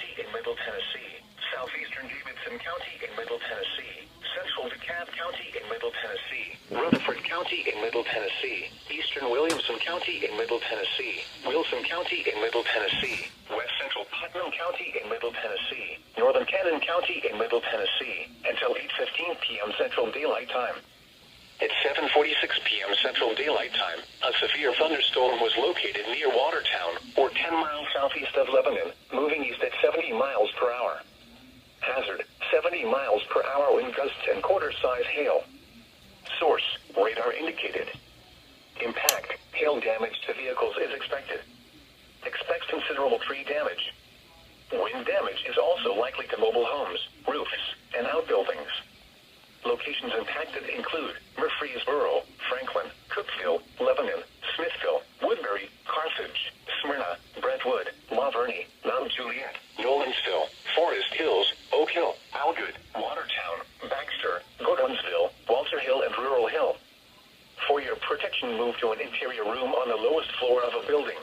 County in Middle Tennessee, southeastern Davidson County in Middle Tennessee, central DeKalb County in Middle Tennessee, Rutherford County in Middle Tennessee, eastern Williamson County in Middle Tennessee, Wilson County in Middle Tennessee, west central Putnam County in Middle Tennessee, northern Cannon County in Middle Tennessee, until 8:15 p.m. Central Daylight Time. At 7:46 p.m. Central Daylight Time, a severe thunderstorm was located near Watertown, or 10 miles southeast of Lebanon, moving east at 70 miles per hour. Hazard, 70 miles per hour wind gusts and quarter-size hail. Source, radar indicated. Impact, hail damage to vehicles is expected. Expects considerable tree damage. Wind damage is also likely to mobile homes, roofs, and outbuildings. Locations impacted include Murfreesboro, Franklin, Cookeville, Lebanon, Smithville, Woodbury, Carthage, Smyrna, Brentwood, La Vernie, Mount Juliet, Nolensville, Forest Hills, Oak Hill, Algood, Watertown, Baxter, Gordonsville, Walter Hill, and Rural Hill. For your protection, move to an interior room on the lowest floor of a building.